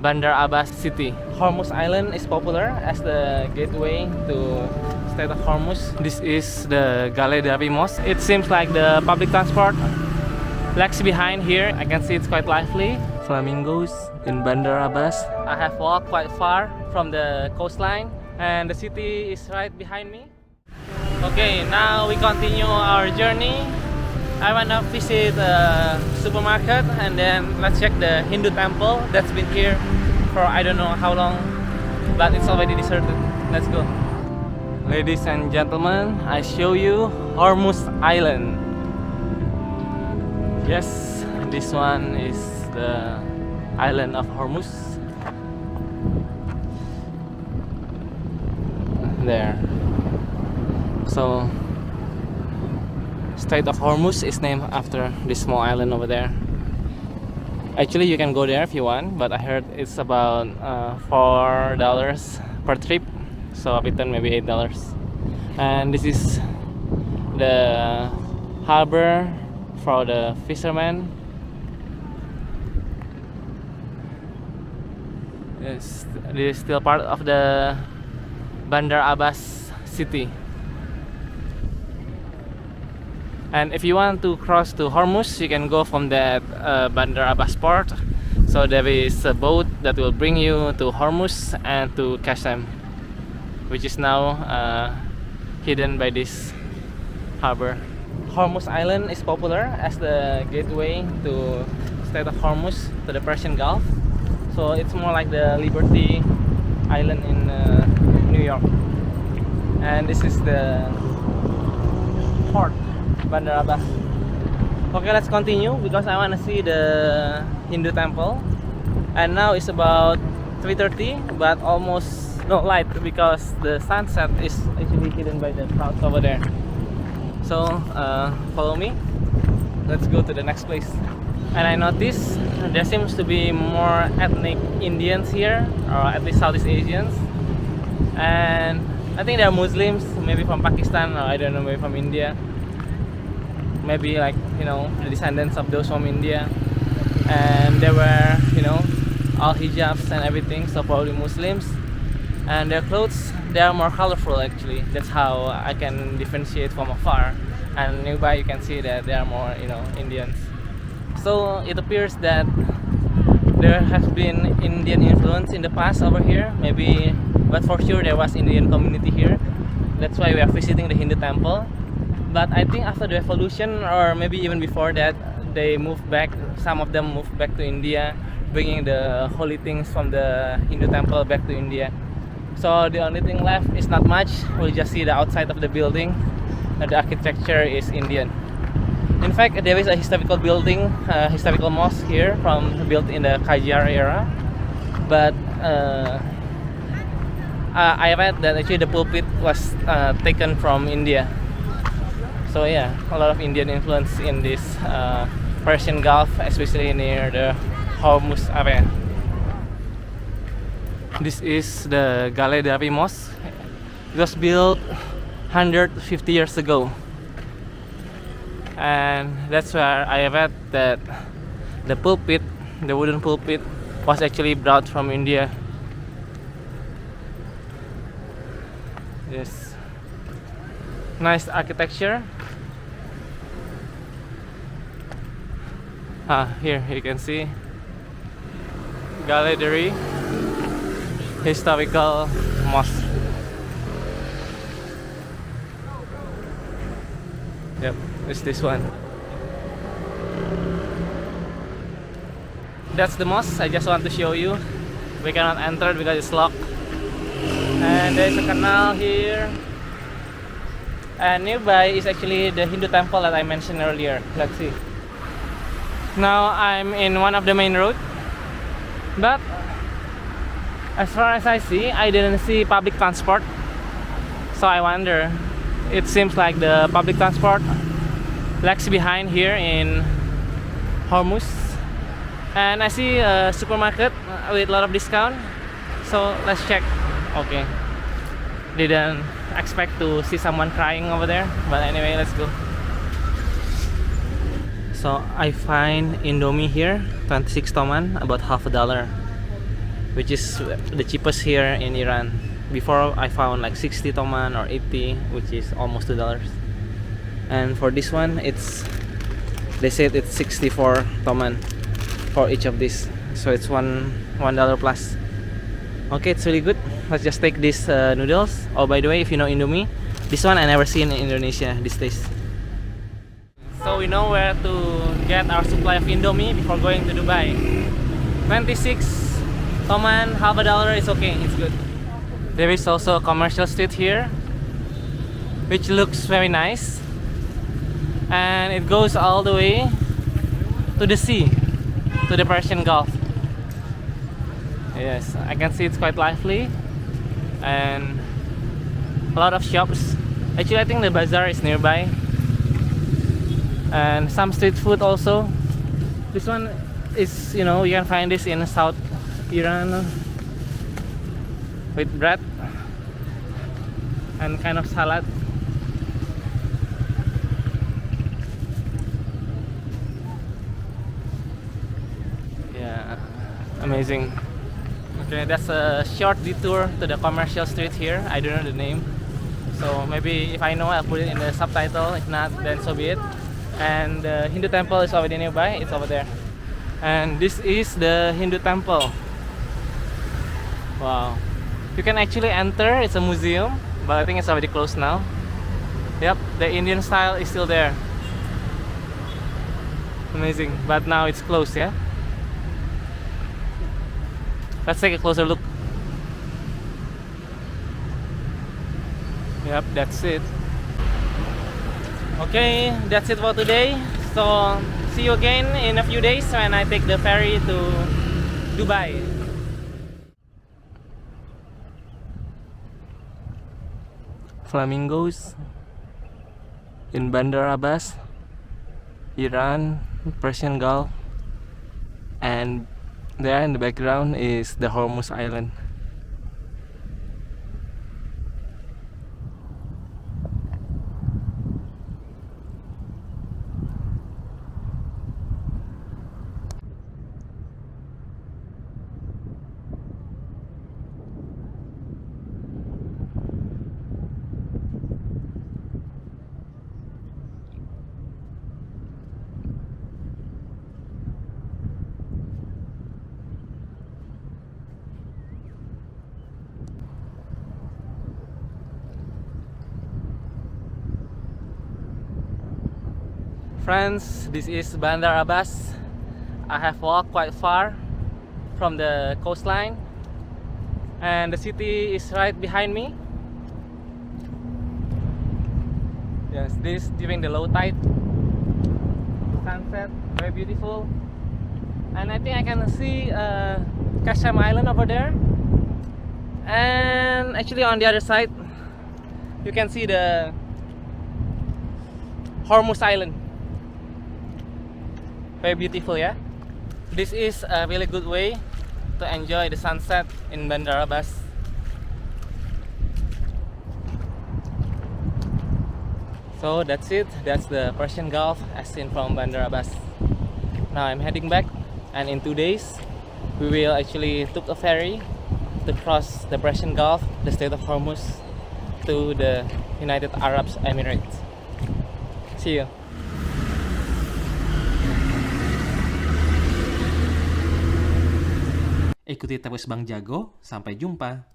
Bandar Abbas city. Hormuz Island is popular as the gateway to state of Hormuz. This is the Gale Darbi Mosque. It seems like the public transport lags behind here. I can see it's quite lively. Flamingos in Bandar Abbas. I have walked quite far from the coastline and the city is right behind me. Okay, now we continue our journey. I wanna visit a supermarket and then let's check the Hindu temple that's been here for I don't know how long, but it's already deserted. Let's go. Ladies and gentlemen, I show you Hormuz Island. Yes, this one is the island of Hormuz. There. So Strait of Hormuz is named after this small island over there. Actually, you can go there if you want, but I heard it's about $4 per trip, so a return maybe $8. And this is the harbor for the fishermen. This is still part of the Bandar Abbas city. And if you want to cross to Hormuz, you can go from that Bandar Abbas port. So there is a boat that will bring you to Hormuz and to Qasem, which is now hidden by this harbor. Hormuz Island is popular as the gateway to state of Hormuz to the Persian Gulf. So it's more like the Liberty Island in New York. And this is the port, Bandar Abbas. Okay, let's continue because I want to see the Hindu temple. And now it's about 3:30, but almost no light because the sunset is actually hidden by the clouds over there. So follow me. Let's go to the next place. And I noticed there seems to be more ethnic Indians here, or at least Southeast Asians. And I think they are Muslims, maybe from Pakistan, or I don't know, maybe from India. Maybe like, you know, the descendants of those from India. And they were, you know, all hijabs and everything, so probably Muslims. And their clothes, they are more colorful actually. That's how I can differentiate from afar. And nearby you can see that they are more, you know, Indians. So it appears that there has been Indian influence in the past over here, maybe, but for sure there was Indian community here. That's why we are visiting the Hindu temple. But I think after the revolution, or maybe even before that, they moved back. Some of them moved back to India, bringing the holy things from the Hindu temple back to India. So the only thing left is not much. We'll just see the outside of the building. The architecture is Indian. In fact, there is a historical building, historical mosque here, built in the Qajar era. But I read that actually the pulpit was taken from India. So yeah, a lot of Indian influence in this Persian Gulf, especially near the Hormuz area. This is the Gale Darbi Mosque. It was built 150 years ago. And that's where I read that the pulpit, the wooden pulpit, was actually brought from India. Yes, nice architecture. Here you can see Gale Darbi Historical Mosque. Yep, it's this one. That's the mosque. I just want to show you. We cannot enter because it's locked. And there's a canal here. And nearby is actually the Hindu temple that I mentioned earlier. Let's see. Now I'm in one of the main roads. But as far as I see, I didn't see public transport. So I wonder, it seems like the public transport lags behind here in Hormuz. And I see a supermarket with a lot of discount. So let's check. Okay. Didn't expect to see someone crying over there. But anyway, let's go. So I find Indomie here, 26 toman, about $50. which is the cheapest here in Iran. Before I found like 60 toman or 80, which is almost $2. And for this one, they said it's 64 toman for each of these, so it's $1 plus. Okay, it's really good. Let's just take these noodles. Oh, by the way, if you know Indomie, this one I never seen in Indonesia, this taste. So we know where to get our supply of Indomie before going to Dubai. 26 toman, half a dollar is okay, it's good. There is also a commercial street here, which looks very nice, and it goes all the way to the sea, to the Persian Gulf. Yes, I can see it's quite lively, and a lot of shops. Actually, I think the bazaar is nearby, and some street food also. This one is, you know, you can find this in South Iran, with bread and kind of salad. Yeah, amazing. Okay, that's a short detour to the commercial street here. I don't know the name, so maybe if I know, I'll put it in the subtitle. If not, then so be it. And the Hindu temple is already nearby, it's over there. And this is the Hindu temple. Wow. You can actually enter, it's a museum, but I think it's already closed now. Yep, the Indian style is still there. Amazing, but now it's closed, yeah? Let's take a closer look. Yep, that's it. Okay, that's it for today. So, see you again in a few days when I take the ferry to Dubai. Flamingos in Bandar Abbas, Iran, Persian Gulf, and there in the background is the Hormuz Island. Friends, this is Bandar Abbas. I have walked quite far from the coastline, and the city is right behind me. Yes, this during the low tide. Sunset, very beautiful. And I think I can see Kasham Island over there. And actually on the other side, you can see the Hormuz Island. Very beautiful, yeah? This is a really good way to enjoy the sunset in Bandar Abbas. So that's it. That's the Persian Gulf as seen from Bandar Abbas. Now I'm heading back, and in 2 days we will actually take a ferry to cross the Persian Gulf, the Strait of Hormuz, to the United Arab Emirates. See you. Ikuti terus Bang Jago, sampai jumpa.